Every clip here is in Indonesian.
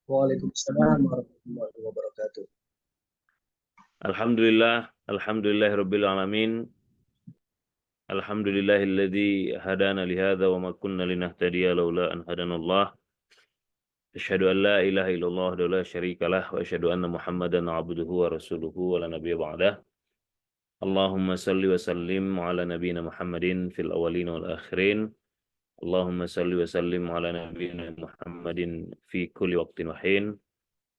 Waalaikumsalam warahmatullahi wabarakatuh. Alhamdulillah, alhamdulillahirabbil alamin. Alhamdulillahilladzi hadana li hadza wa ma kunna linahtadiya laula an hadanallah. Asyhadu an la ilaha illallah wa la syarikalah wa asyhadu anna Muhammadan abduhu wa rasuluhu wa la nabiyya ba'dah. Allahumma salli wa sallim ala nabiyyina Muhammadin fil awwalin wal akhirin. Allahumma salli wa sallim ala nabiyyina Muhammadin fi kulli waqtin wa hin.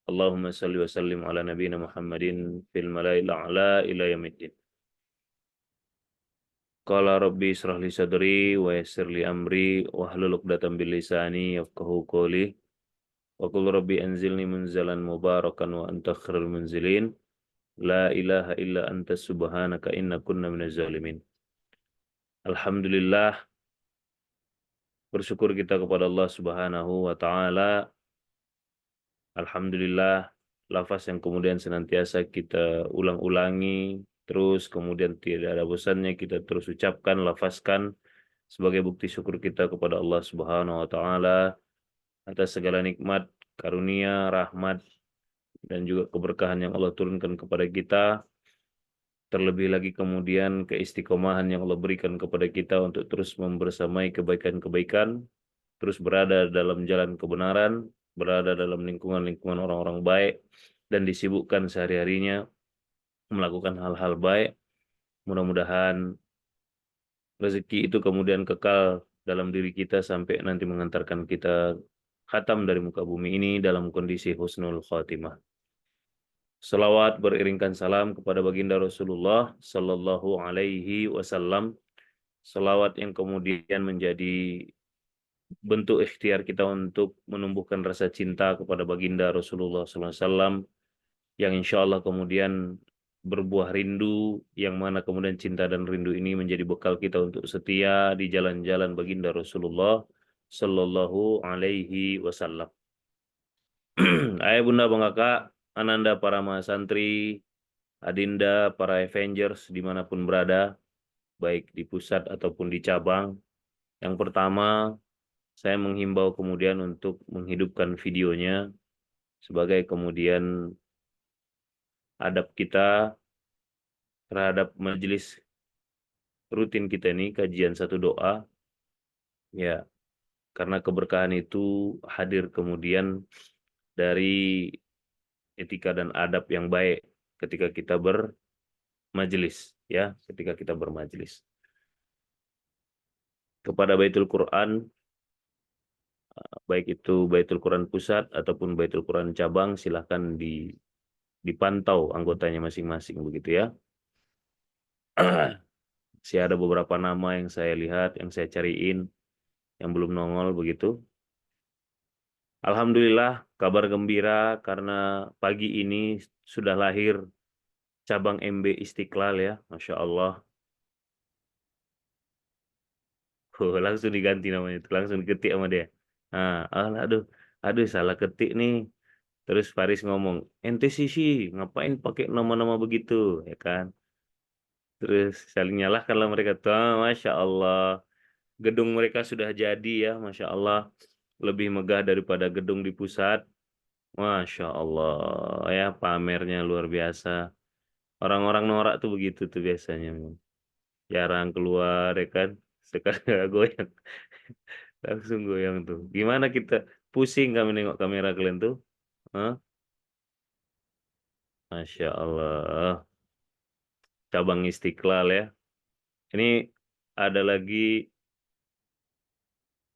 Allahumma salli wa sallim ala nabiyyina Muhammadin fil mala'il a'la ila yaumiddin. Qala rabbi israh li sadri wa yassir li amri wahlul 'uqdatam bil lisani yafqahu qawli wa qul rabbi anzilni munzalan mubarakan wa anta khairul munzilin la ilaha illa anta subhanaka inna kunna minaz zalimin. Alhamdulillah, bersyukur kita kepada Allah Subhanahu wa taala. Alhamdulillah, lafaz yang kemudian senantiasa kita ulang-ulangi, terus kemudian tidak ada bosannya kita terus ucapkan, lafazkan sebagai bukti syukur kita kepada Allah Subhanahu wa taala atas segala nikmat, karunia, rahmat dan juga keberkahan yang Allah turunkan kepada kita. Terlebih lagi kemudian keistiqomahan yang Allah berikan kepada kita untuk terus membersamai kebaikan-kebaikan, terus berada dalam jalan kebenaran, berada dalam lingkungan-lingkungan orang-orang baik, dan disibukkan sehari-harinya melakukan hal-hal baik. Mudah-mudahan rezeki itu kemudian kekal dalam diri kita sampai nanti mengantarkan kita khatam dari muka bumi ini dalam kondisi husnul khatimah. Salawat beriringkan salam kepada baginda Rasulullah Sallallahu Alaihi Wasallam. Salawat yang kemudian menjadi bentuk ikhtiar kita untuk menumbuhkan rasa cinta kepada baginda Rasulullah Sallallahu Alaihi Wasallam, yang insya Allah kemudian berbuah rindu, yang mana kemudian cinta dan rindu ini menjadi bekal kita untuk setia di jalan-jalan baginda Rasulullah Sallallahu Alaihi Wasallam. Ayah bunda bang kakak, ananda para mahasantri, adinda para Avengers dimanapun berada, baik di pusat ataupun di cabang. Yang pertama, saya menghimbau kemudian untuk menghidupkan videonya sebagai kemudian adab kita terhadap majelis rutin kita ini, kajian satu doa. Ya, karena keberkahan itu hadir kemudian dari etika dan adab yang baik ketika kita bermajelis, ya, ketika kita bermajelis. Kepada Baitul Quran, baik itu Baitul Quran pusat ataupun Baitul Quran cabang, silahkan dipantau anggotanya masing-masing begitu ya. Masih ada beberapa nama yang saya lihat, yang saya cariin, yang belum nongol begitu. Alhamdulillah, kabar gembira karena pagi ini sudah lahir cabang MB Istiqlal ya, Masya Allah. Langsung diganti namanya, langsung diketik sama dia. Nah, aduh, salah ketik nih. Terus Faris ngomong, ente sih ngapain pakai nama-nama begitu, ya kan? Terus saling nyalahkan lah mereka tuh, Masya Allah. Gedung mereka sudah jadi ya, Masya Allah. Lebih megah daripada gedung di pusat. Masya Allah, ya pamernya luar biasa. Orang-orang norak tuh begitu tuh biasanya. Jarang keluar ya kan. Sekarang goyang. Langsung goyang tuh. Gimana kita pusing kami nengok kamera kalian tuh. Hah? Masya Allah. Cabang Istiqlal ya. Ini ada lagi.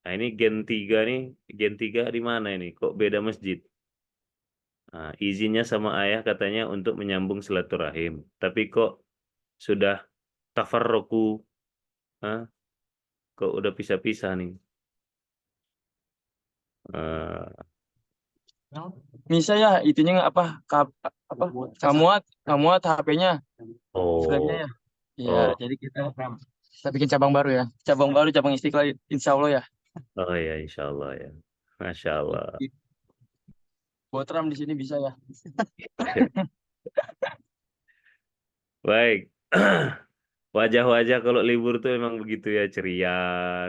Nah ini Gen 3 nih. Gen 3 di mana ini? Kok beda masjid? Nah, izinnya sama ayah katanya untuk menyambung silaturahim. Tapi kok sudah tafarroku? Hah? Kok udah pisah-pisah nih? Eh, Bisa ya itunya nggak apa apa kamuat HP-nya flagnya oh, ya. Iya, oh, jadi kita bikin cabang baru ya. Cabang baru, cabang Istiqlal insya Allah ya. oh ya, insya Allah ya. Masya Allah. Buat RAM di sini bisa ya. Baik. Wajah-wajah kalau libur tuh emang begitu ya, ceria,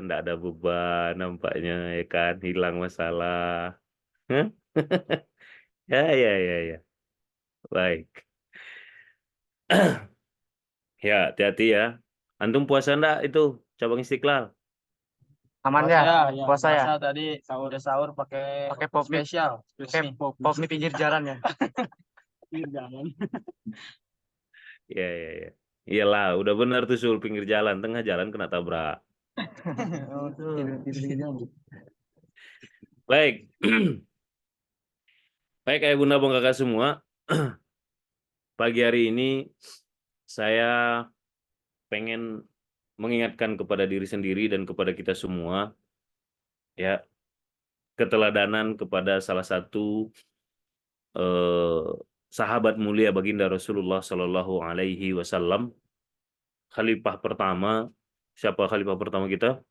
ndak ada beban nampaknya ya kan, hilang masalah. Hah? Ya. Baik. Ya, hati-hati ya. Antum puasa enggak itu cabang Istiqlal? Aman Puasa ya, ya, puasa ya. puasa tadi udah sahur pakai Pakai pop mie, spesial. pakai pop mie pinggir jalan ya. Jangan. Ya. Iyalah, udah benar tuh Sul, pinggir jalan, tengah jalan kena tabrak. Baik. Baik ayah bunda bang kakak semua. Pagi hari ini saya pengen mengingatkan kepada diri sendiri dan kepada kita semua ya, keteladanan kepada salah satu sahabat mulia baginda Rasulullah Shallallahu Alaihi Wasallam, khalifah pertama. Siapa khalifah pertama kita?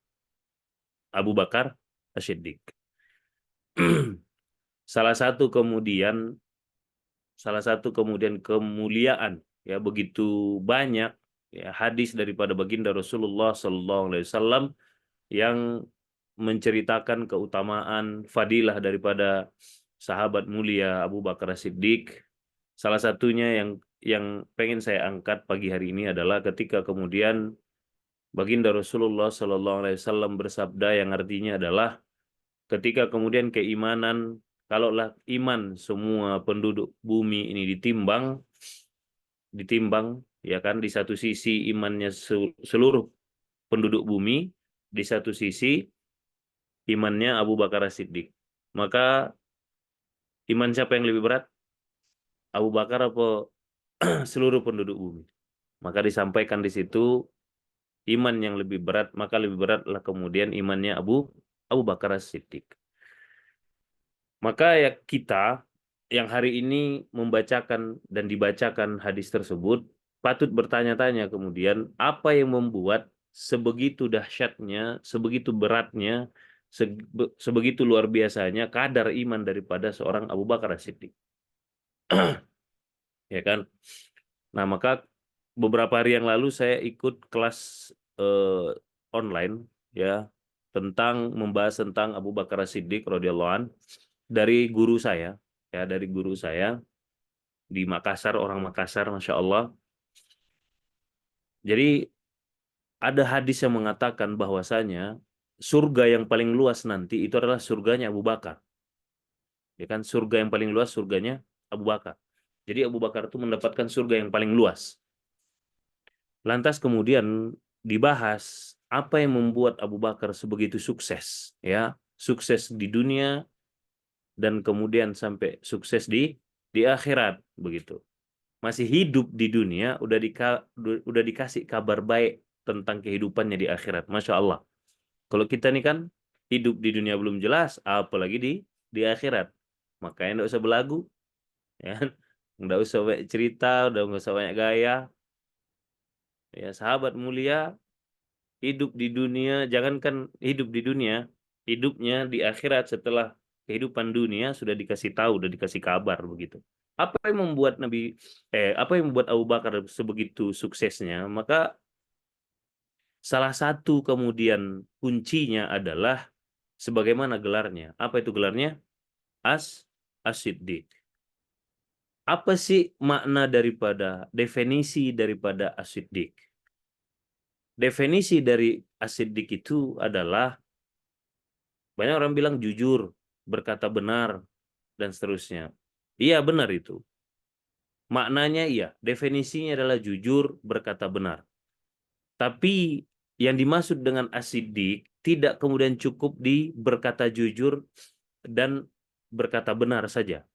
Abu Bakar As-Siddiq. Salah satu kemudian kemuliaan ya, begitu banyak ya hadis daripada baginda Rasulullah Shallallahu Alaihi Wasallam yang menceritakan keutamaan fadilah daripada sahabat mulia Abu Bakar As-Siddiq. Salah satunya yang pengen saya angkat pagi hari ini adalah ketika kemudian baginda Rasulullah Shallallahu Alaihi Wasallam bersabda yang artinya adalah ketika kemudian keimanan, kalaulah iman semua penduduk bumi ini ditimbang ya kan, di satu sisi imannya seluruh penduduk bumi, di satu sisi imannya Abu Bakar As-Siddiq. Maka iman siapa yang lebih berat? Abu Bakar apa seluruh penduduk bumi? Maka disampaikan di situ iman yang lebih berat, maka lebih beratlah kemudian imannya Abu Bakar As-Siddiq. Maka ya kita yang hari ini membacakan dan dibacakan hadis tersebut patut bertanya-tanya kemudian apa yang membuat sebegitu dahsyatnya, sebegitu beratnya, sebegitu luar biasanya kadar iman daripada seorang Abu Bakar As-Siddiq. Ya kan? Nah, maka beberapa hari yang lalu saya ikut kelas online ya, membahas tentang Abu Bakar As-Siddiq radhiyallahu an dari guru saya ya, dari guru saya di Makassar, orang Makassar, Masya Allah. Jadi ada hadis yang mengatakan bahwasanya surga yang paling luas nanti itu adalah surganya Abu Bakar. Ya kan, surga yang paling luas surganya Abu Bakar. Jadi Abu Bakar itu mendapatkan surga yang paling luas. Lantas kemudian dibahas apa yang membuat Abu Bakar sebegitu sukses ya, sukses di dunia dan kemudian sampai sukses di akhirat begitu. Masih hidup di dunia udah dikasih kabar baik tentang kehidupannya di akhirat. Masya Allah. Kalau kita nih kan hidup di dunia belum jelas, apalagi di akhirat. Makanya nggak usah belagu, ya, nggak usah banyak cerita, udah nggak usah banyak gaya. Ya sahabat mulia hidup di dunia, jangankan hidup di dunia, hidupnya di akhirat setelah kehidupan dunia sudah dikasih tahu, sudah dikasih kabar begitu. Apa yang membuat apa yang membuat Abu Bakar sebegitu suksesnya? Maka salah satu kemudian kuncinya adalah sebagaimana gelarnya. Apa itu gelarnya? As-Siddiq. Apa sih makna daripada definisi daripada As-Siddiq? Definisi dari As-Siddiq itu adalah, banyak orang bilang jujur, berkata benar, dan seterusnya. Iya, benar itu. Maknanya iya, definisinya adalah jujur, berkata benar. Tapi yang dimaksud dengan As-Siddiq tidak kemudian cukup di berkata jujur dan berkata benar saja.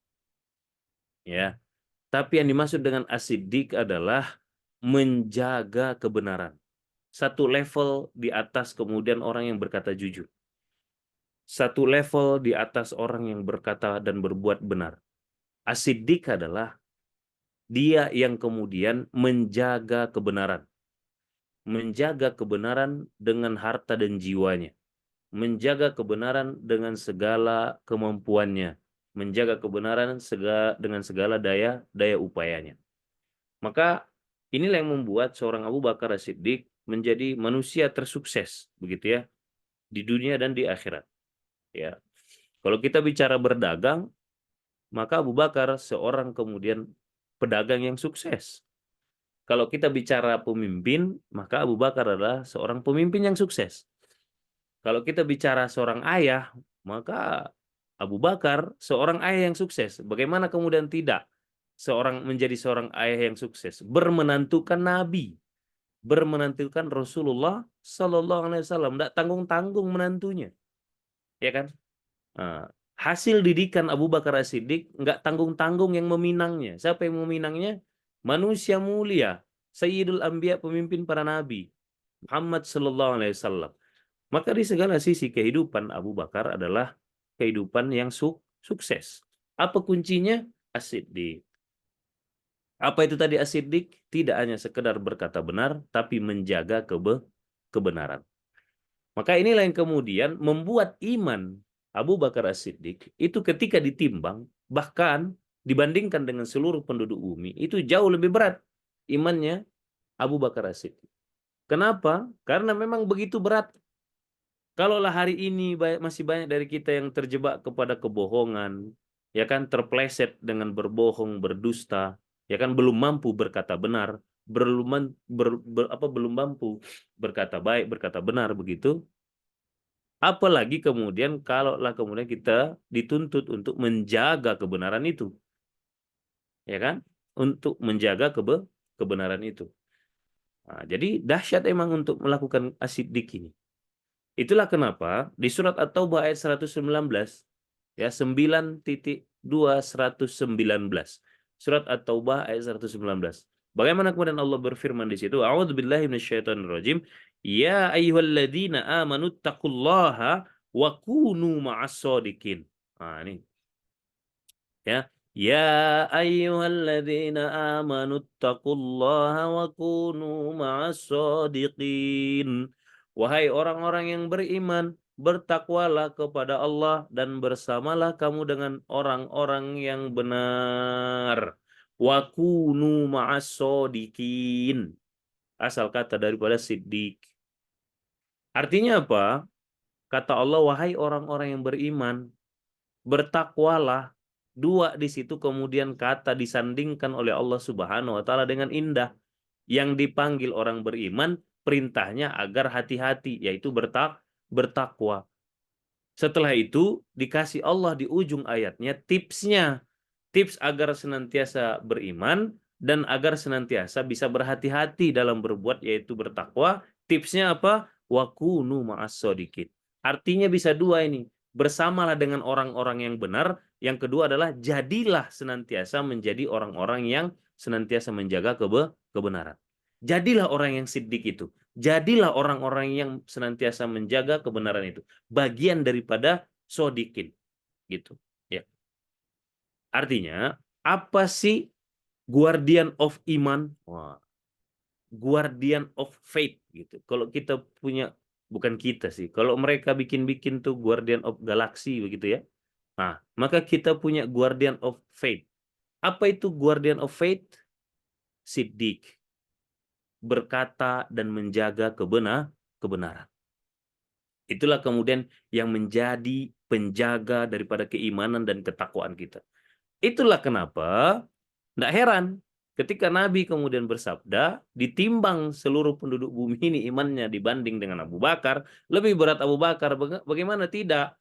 Ya. Tapi yang dimaksud dengan As-Siddiq adalah menjaga kebenaran. Satu level di atas kemudian orang yang berkata jujur. Satu level di atas orang yang berkata dan berbuat benar. As-Siddiq adalah dia yang kemudian menjaga kebenaran. Menjaga kebenaran dengan harta dan jiwanya. Menjaga kebenaran dengan segala kemampuannya. Menjaga kebenaran dengan segala daya upayanya. Maka inilah yang membuat seorang Abu Bakar As-Siddiq menjadi manusia tersukses begitu ya, di dunia dan di akhirat. Ya. Kalau kita bicara berdagang, maka Abu Bakar seorang kemudian pedagang yang sukses. Kalau kita bicara pemimpin, maka Abu Bakar adalah seorang pemimpin yang sukses. Kalau kita bicara seorang ayah, maka Abu Bakar seorang ayah yang sukses. Bagaimana kemudian tidak menjadi seorang ayah yang sukses? Bermenantukan Nabi, bermenantukan Rasulullah Sallallahu Alaihi Wasallam, tidak tanggung-tanggung menantunya, ya kan? Nah, hasil didikan Abu Bakar As-Siddiq nggak tanggung-tanggung yang meminangnya. Siapa yang meminangnya? Manusia mulia, Sayyidul Anbiya, pemimpin para nabi, Muhammad Sallallahu Alaihi Wasallam. Maka di segala sisi kehidupan Abu Bakar adalah kehidupan yang sukses. Apa kuncinya? As-Siddiq. Apa itu tadi As-Siddiq? Tidak hanya sekedar berkata benar, tapi menjaga kebenaran. Maka inilah yang kemudian membuat iman Abu Bakar As-Siddiq itu ketika ditimbang, bahkan dibandingkan dengan seluruh penduduk bumi, itu jauh lebih berat imannya Abu Bakar As-Siddiq. Kenapa? Karena memang begitu berat. Kalaulah hari ini masih banyak dari kita yang terjebak kepada kebohongan, ya kan, terpleset dengan berbohong, berdusta, ya kan, belum mampu berkata benar, belum mampu berkata baik, berkata benar begitu. Apalagi kemudian kalaulah kemudian kita dituntut untuk menjaga kebenaran itu, ya kan, untuk menjaga kebenaran itu. Nah, jadi dahsyat emang untuk melakukan as-siddiq ini. Itulah kenapa di surat At-Taubah ayat 119, ya 9.219. Surat At-Taubah ayat 119. Bagaimana kemudian Allah berfirman di situ? A'udzubillahi minasyaitonirrajim. Ya ayyuhalladzina amanu taqullaha wa kunu ma'as-shadiqin. Nah, ini ya. Ya ayyuhalladzina amanu taqullaha wa kunu ma'as-shadiqin. Wahai orang-orang yang beriman, bertakwalah kepada Allah dan bersamalah kamu dengan orang-orang yang benar. Wa kunu ma'as-shadiqin. Asal kata daripada siddiq. Artinya apa? Kata Allah, wahai orang-orang yang beriman, bertakwalah. Dua di situ kemudian kata disandingkan oleh Allah Subhanahu wa taala dengan indah. Yang dipanggil orang beriman, perintahnya agar hati-hati, yaitu bertakwa. Setelah itu dikasih Allah di ujung ayatnya tipsnya. Tips agar senantiasa beriman dan agar senantiasa bisa berhati-hati dalam berbuat, yaitu bertakwa. Tipsnya apa? Wakunu ma'as-shodiqin. Artinya bisa dua ini. Bersamalah dengan orang-orang yang benar. Yang kedua adalah jadilah senantiasa menjadi orang-orang yang senantiasa menjaga kebenaran. Jadilah orang yang siddiq itu. Jadilah orang-orang yang senantiasa menjaga kebenaran itu. Bagian daripada sodikin. Gitu. Ya. Artinya, apa sih guardian of iman? Wah, guardian of faith gitu. Kalau kita punya, bukan kita sih. Kalau mereka bikin-bikin tuh guardian of galaxy begitu ya. Nah, maka kita punya guardian of faith. Apa itu guardian of faith? Siddiq. Berkata dan menjaga kebenaran. Itulah kemudian yang menjadi penjaga daripada keimanan dan ketakwaan kita. Itulah kenapa tidak heran ketika Nabi kemudian bersabda, ditimbang seluruh penduduk bumi ini imannya dibanding dengan Abu Bakar, lebih berat Abu Bakar. Bagaimana tidak?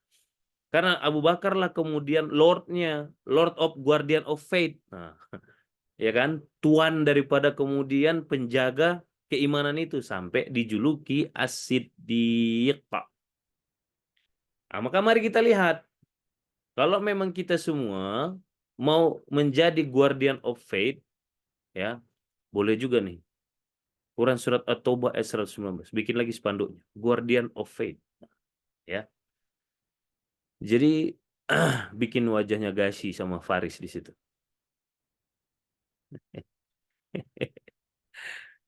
Karena Abu Bakarlah kemudian Lordnya, Lord of Guardian of Faith. Nah, ya kan, tuan daripada kemudian penjaga keimanan itu, sampai dijuluki As-Siddiq. Nah, maka mari kita lihat, kalau memang kita semua mau menjadi guardian of faith, ya boleh juga nih. Quran surat At-Taubah ayat 119, bikin lagi spanduknya, guardian of faith, ya. Jadi bikin wajahnya Gashi sama Faris di situ.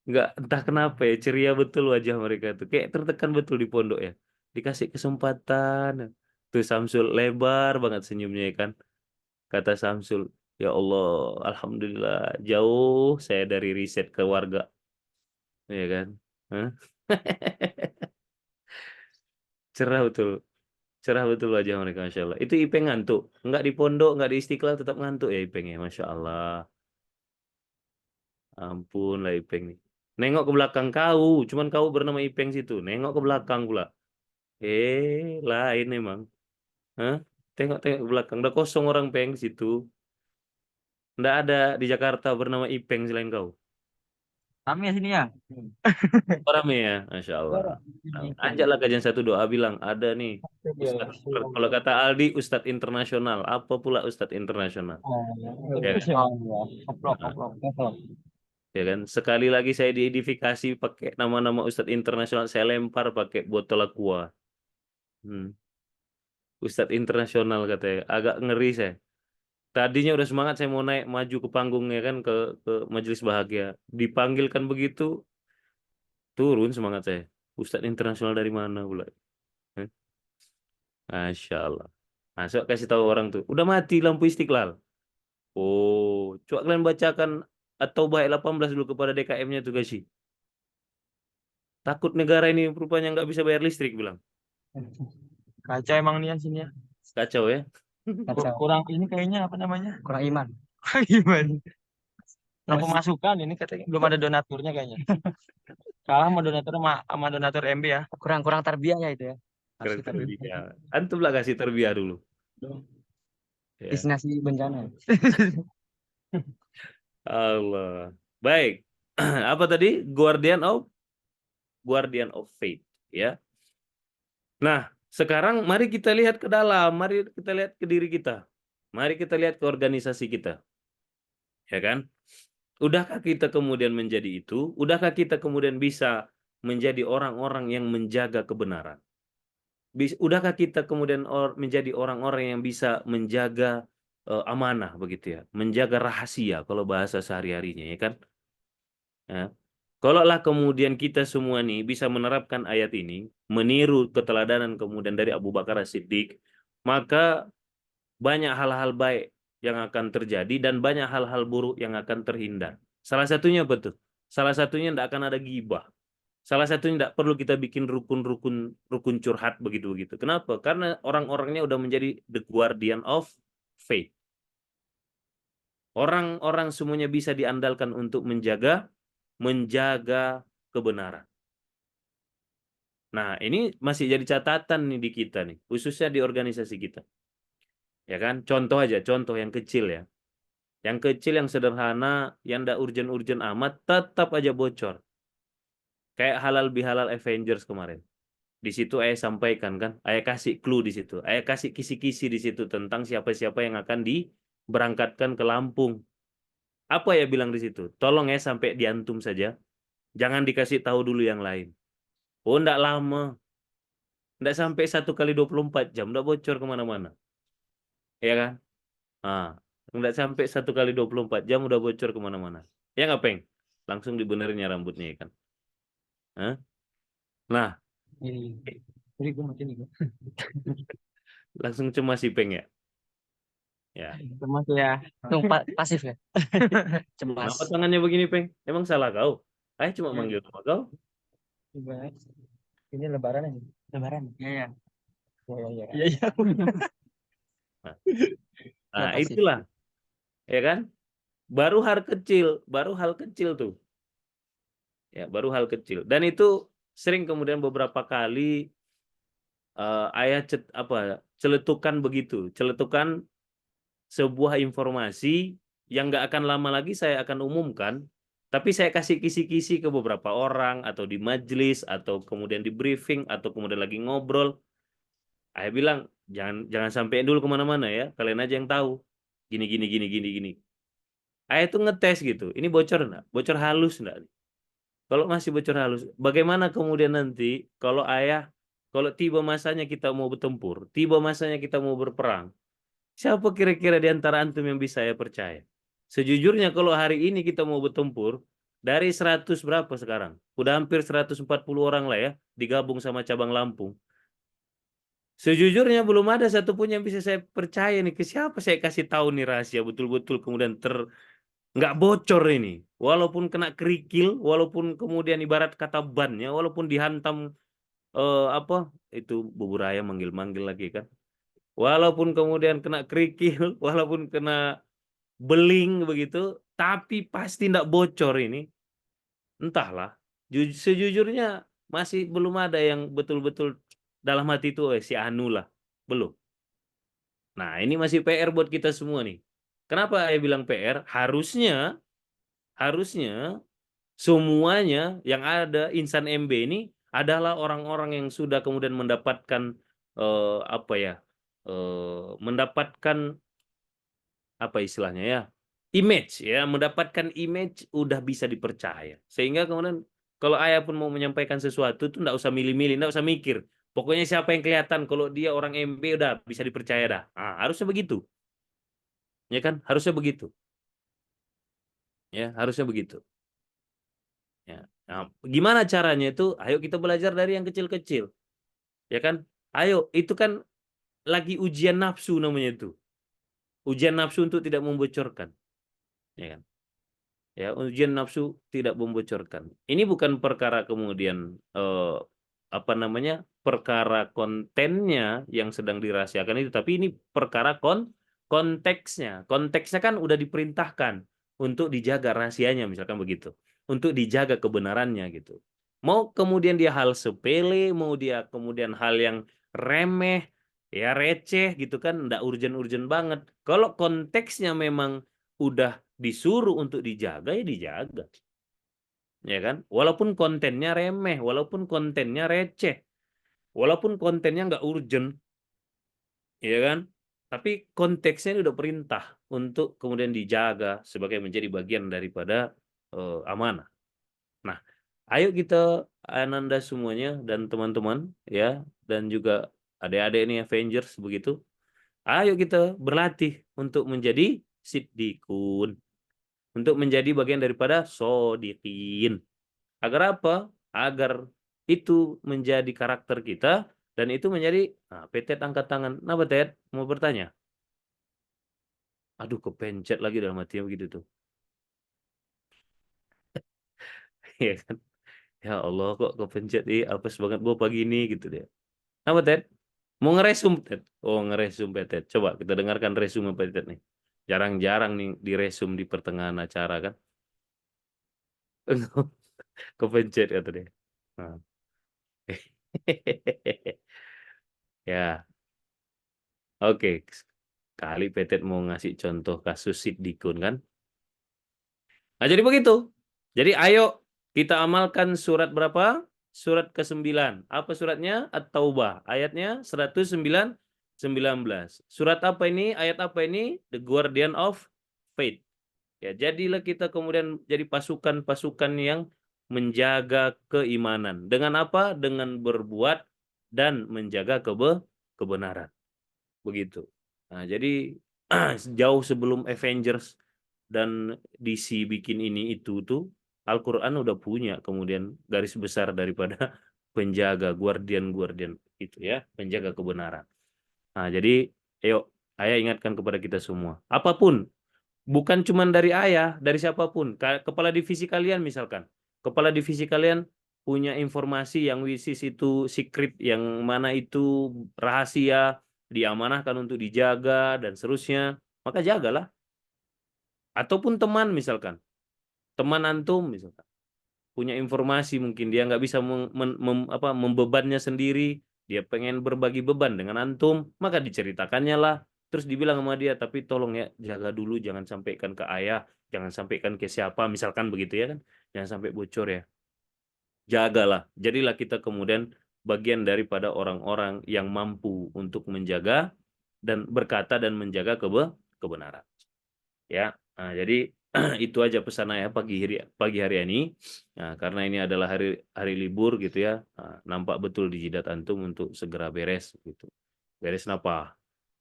Enggak, entah kenapa ya, ceria betul wajah mereka tuh. Kayak tertekan betul di pondok ya. Dikasih kesempatan. Tuh Samsul lebar banget senyumnya ya kan. Kata Samsul, ya Allah, Alhamdulillah jauh saya dari riset ke warga. Ya kan. Hah? Cerah betul. Cerah betul wajah mereka, Masya Allah. Itu Ipeng ngantuk. Enggak di pondok, enggak di Istiqlal, tetap ngantuk ya Ipeng ya, Masya Allah. Ampun lah Ipeng nih. Nengok ke belakang kau, cuman kau bernama Ipeng situ. Nengok ke belakang pula. Lain emang. Hah? Tengok-tengok ke belakang. Udah kosong orang Peng situ. Nggak ada di Jakarta bernama Ipeng selain kau. Kami ya sini ya. Orang ya, Masya Allah. Nah, ajaklah kajian satu doa bilang ada nih. Ustadz, kalau kata Aldi, Ustadz internasional. Apa pula Ustadz internasional? Ya kan? Koplok. Ya kan? Sekali lagi saya diedifikasi pakai nama-nama Ustadz internasional, saya lempar pakai botol aqua. Ustadz internasional katanya. Agak ngeri saya. Tadinya udah semangat saya mau naik maju ke panggungnya kan ke majelis bahagia. Dipanggilkan begitu, turun semangat saya. Ustadz internasional dari mana pula? Eh, Masya Allah. Masuk kasih tahu orang tuh, udah mati lampu Istiqlal. Oh, coba kalian bacakan atau baik 18 dulu kepada DKM-nya tuh kasih. Takut negara ini rupanya nggak bisa bayar listrik bilang. Kacau emang nih sini ya. Kacau ya. Kurang ini kayaknya apa namanya? Kurang iman. Gimana? Kurang pemasukan ini katanya. Belum ada donaturnya kayaknya. Kalah sama donatur sama donatur MB ya. Kurang tarbiyah ya itu ya. Keren terbiah. Antum lah kasih terbiah dulu. Ya. Destinasi bencana. Allah. Baik. Apa tadi? Guardian of Faith, ya. Nah, sekarang mari kita lihat ke dalam, mari kita lihat ke diri kita. Mari kita lihat ke organisasi kita. Ya kan? Udahkah kita kemudian menjadi itu? Udahkah kita kemudian bisa menjadi orang-orang yang menjaga kebenaran? Udahkah kita kemudian menjadi orang-orang yang bisa menjaga amanah begitu ya, menjaga rahasia kalau bahasa sehari-harinya ya kan? Ya. Kalaulah kemudian kita semua nih bisa menerapkan ayat ini, meniru keteladanan kemudian dari Abu Bakar As-Siddiq, maka banyak hal-hal baik yang akan terjadi dan banyak hal-hal buruk yang akan terhindar. Salah satunya betul. Salah satunya tidak akan ada ghibah. Salah satunya tidak perlu kita bikin rukun curhat begitu-begitu. Kenapa? Karena orang-orangnya udah menjadi the guardian of faith. Orang-orang semuanya bisa diandalkan untuk menjaga kebenaran. Nah, ini masih jadi catatan nih di kita nih, khususnya di organisasi kita. Ya kan? Contoh aja, contoh yang kecil ya. Yang kecil, yang sederhana, yang tidak urgen-urgen amat, tetap aja bocor. Kayak halal bihalal Avengers kemarin. Di situ ayah sampaikan kan, ayah kasih clue di situ, ayah kasih kisi-kisi di situ tentang siapa-siapa yang akan diberangkatkan ke Lampung. Apa ya bilang di situ? Tolong ya sampai diantum saja, jangan dikasih tahu dulu yang lain. Oh, enggak lama, enggak sampai 1 kali 24 jam, enggak bocor kemana-mana, ya kan? Enggak sampai 1 kali 24 jam udah bocor kemana-mana. Ya nggak Peng? Langsung dibenerin rambutnya ya kan? Nah, Jadi gue mati nih. langsung cemas si Peng ya. Ya. Cemas ya. Pasif ya. Cemas. Kenapa tangannya begini Peng? Emang salah kau? Ayah cuma manggil nama kau. Ini lebaran aja. Lebaran. Iya. Iya. Nah, Kenapa sih? itulah. Ya kan? Baru hal kecil tuh. Ya, baru hal kecil. Dan itu sering kemudian beberapa kali ayah celetukan begitu, celetukan sebuah informasi yang nggak akan lama lagi saya akan umumkan, tapi saya kasih kisi-kisi ke beberapa orang atau di majelis atau kemudian di briefing atau kemudian lagi ngobrol. Ayah bilang jangan sampai dulu kemana-mana ya, kalian aja yang tahu. Gini. Ayah itu ngetes gitu, ini bocor enggak? Bocor halus enggak? Kalau masih bocor halus, bagaimana kemudian nanti kalau tiba masanya kita mau bertempur, tiba masanya kita mau berperang, siapa kira-kira di antara antum yang bisa saya percaya? Sejujurnya kalau hari ini kita mau bertempur, dari 100 berapa sekarang? Udah hampir 140 orang lah ya, digabung sama cabang Lampung. Sejujurnya belum ada satupun yang bisa saya percaya nih, ke siapa saya kasih tahu nih rahasia betul-betul kemudian nggak bocor ini. Walaupun kena kerikil, walaupun kemudian ibarat kata bannya, walaupun dihantam apa itu bubur ayam manggil-manggil lagi kan. Walaupun kemudian kena kerikil, walaupun kena beling begitu, tapi pasti tidak bocor ini. Entahlah. Sejujurnya masih belum ada yang betul-betul dalam hati itu si Anu lah. Belum. Nah, ini masih PR buat kita semua nih. Kenapa saya bilang PR? Harusnya semuanya yang ada insan MB ini adalah orang-orang yang sudah kemudian mendapatkan apa ya? Mendapatkan apa istilahnya ya? Image ya, mendapatkan image udah bisa dipercaya. Sehingga kemudian kalau ayah pun mau menyampaikan sesuatu tuh enggak usah milih-milih, enggak usah mikir. Pokoknya siapa yang kelihatan kalau dia orang MB udah bisa dipercaya dah. Nah, harusnya begitu. Ya kan? Harusnya begitu. Ya, harusnya begitu. Ya. Nah, gimana caranya itu? Ayo kita belajar dari yang kecil-kecil. Ya kan? Ayo, itu kan lagi ujian nafsu namanya itu. Ujian nafsu untuk tidak membocorkan. Ya kan? Ya, ujian nafsu tidak membocorkan. Ini bukan perkara kemudian apa namanya? Perkara kontennya yang sedang dirahasiakan itu, tapi ini perkara konteksnya. Konteksnya kan udah diperintahkan untuk dijaga rahasianya misalkan begitu. Untuk dijaga kebenarannya gitu. Mau kemudian dia hal sepele, mau dia kemudian hal yang remeh, ya receh gitu kan, enggak urgen-urgen banget. Kalau konteksnya memang udah disuruh untuk dijaga ya dijaga. Ya kan? Walaupun kontennya remeh, walaupun kontennya receh, walaupun kontennya nggak urgent, ya kan? Tapi konteksnya ini udah perintah untuk kemudian dijaga sebagai menjadi bagian daripada amanah. Nah, ayo kita Ananda semuanya dan teman-teman ya, dan juga adik-adik ini Avengers begitu. Ayo kita berlatih untuk menjadi siddiqun. Untuk menjadi bagian daripada sodikin. Agar apa? Agar itu menjadi karakter kita dan itu menjadi Petet angkat tangan. Nah, Petet mau bertanya. Aduh, kepencet lagi dalam hatinya begitu tuh. Ya kan? Ya Allah, kok kepencet apes banget gua pagi ini gitu deh. Nah, Petet mau ngeresum, Petet. Oh, ngeresum Petet. Coba kita dengarkan resume Petet nih. Jarang-jarang nih diresum di pertengahan acara kan. Kepencet kata dia. Nah. Ya, oke. Kali Petet mau ngasih contoh kasus Sidikun kan. Nah, jadi begitu. Jadi ayo kita amalkan surat berapa? Surat ke-9. Apa suratnya? At-Taubah. Ayatnya 119. Surat apa ini? Ayat apa ini? The Guardian of Faith. Ya, jadilah kita kemudian jadi pasukan-pasukan yang menjaga keimanan. Dengan apa? Dengan berbuat dan menjaga kebenaran. Begitu. Nah, jadi jauh sebelum Avengers dan DC bikin ini itu tuh Al-Quran udah punya kemudian garis besar daripada penjaga guardian itu ya, penjaga kebenaran. Nah, jadi ayo ayah ingatkan kepada kita semua. Apapun, bukan cuma dari ayah, dari siapapun. Kepala divisi kalian misalkan. Kepala divisi kalian punya informasi yang wisis itu secret, yang mana itu rahasia, diamanahkan untuk dijaga dan seterusnya. Maka jagalah. Ataupun teman misalkan. Teman antum misalkan. Punya informasi mungkin dia nggak bisa membebannya sendiri. Dia pengen berbagi beban dengan antum. Maka diceritakannya lah. Terus dibilang sama dia, tapi tolong ya jaga dulu, jangan sampaikan ke ayah, jangan sampaikan ke siapa, misalkan begitu ya kan, jangan sampai bocor ya. Jagalah, jadilah kita kemudian bagian daripada orang-orang yang mampu untuk menjaga dan berkata dan menjaga kebenaran. Ya, nah, jadi itu aja pesan saya pagi hari ini. Nah, karena ini adalah hari libur gitu ya, nampak betul di jidat antum untuk segera beres gitu. Beres apa?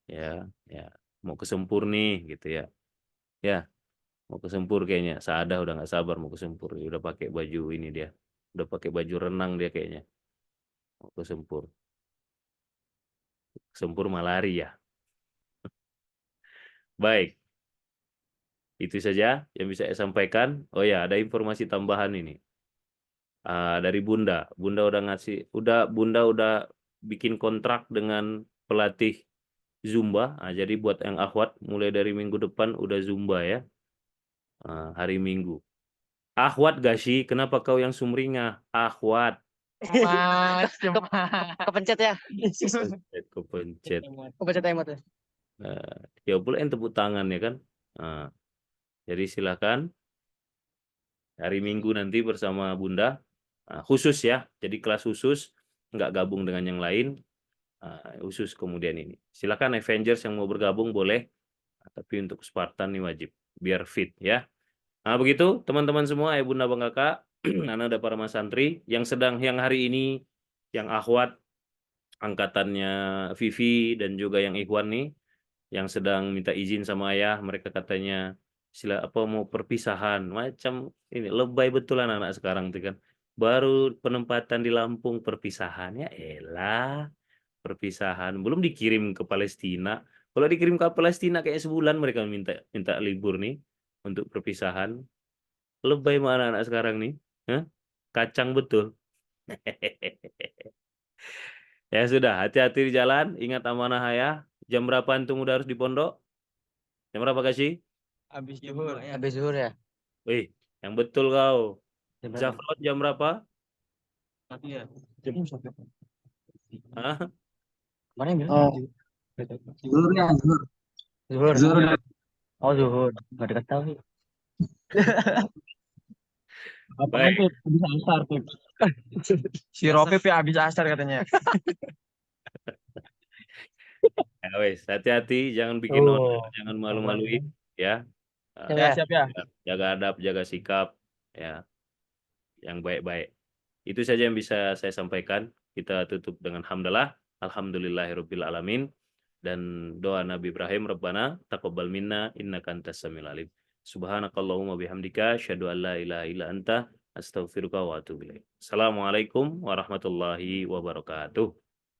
Ya, mau kesempur nih gitu ya. Ya, mau kesempur kayaknya. Saadah udah nggak sabar mau kesempur. Udah pakai baju ini dia. Udah pakai baju renang dia kayaknya. Mau kesempur. Kesempur malaria. Baik, itu saja yang bisa saya sampaikan. Oh ya, ada informasi tambahan ini. dari Bunda. Bunda udah bikin kontrak dengan pelatih Zumba. Jadi buat yang akhwat mulai dari minggu depan udah Zumba ya. Hari Minggu. Akhwat gak sih? Kenapa kau yang sumringah? Akhwat. Mas, kepencet ya. Kepencet. Kepencet emot ya. Ya pula yang tepuk tangan ya kan. Jadi silakan hari Minggu nanti bersama Bunda. Khusus ya. Jadi kelas khusus, nggak gabung dengan yang lain. Khusus kemudian ini. Silakan Avengers yang mau bergabung boleh. Tapi untuk Spartan ini wajib. Biar fit ya. Begitu teman-teman semua, Bunda Bang Kakak, anak ada para mas santri yang hari ini yang akhwat angkatannya Vivi dan juga yang Ikhwan nih yang sedang minta izin sama ayah, mereka katanya mau perpisahan macam ini lebay betul anak-anak sekarang tuh kan. Baru penempatan di Lampung perpisahan ya elah perpisahan belum dikirim ke Palestina. Kalau dikirim ke Palestina kayak sebulan mereka minta libur nih untuk perpisahan. Lebay mana anak sekarang nih? Kacang betul. Ya sudah, hati-hati di jalan, ingat amanah ya. Jam berapa antum udah harus di pondok? Jam berapa kasih? Habis zuhur. Habis zuhur ya. Wih, yang betul kau. Jam berapa? Zafrod jam berapa? Iya. Hah? Mana yang bilang? Oh. Zuhur ya, zuhur. Zuhur. Zuhur. Oh, zuhur. Nggak dikasih tahu sih. Baik. Habis asar tuh. Si Ropi habis asar katanya. Ya wes, hati-hati, jangan bikin onar, jangan malu-maluin, ya. Ya, siap ya. Jaga adab, jaga sikap, ya, yang baik-baik. Itu saja yang bisa saya sampaikan. Kita tutup dengan hamdalah, alhamdulillahirabbil alamin, dan doa Nabi Ibrahim, Rabbana taqabbal minna innaka antas samiul alim. Subhanakallahumma bihamdika asyhadu an la ilaha illa anta astaghfiruka wa atubu ilaik. Assalamualaikum warahmatullahi wabarakatuh.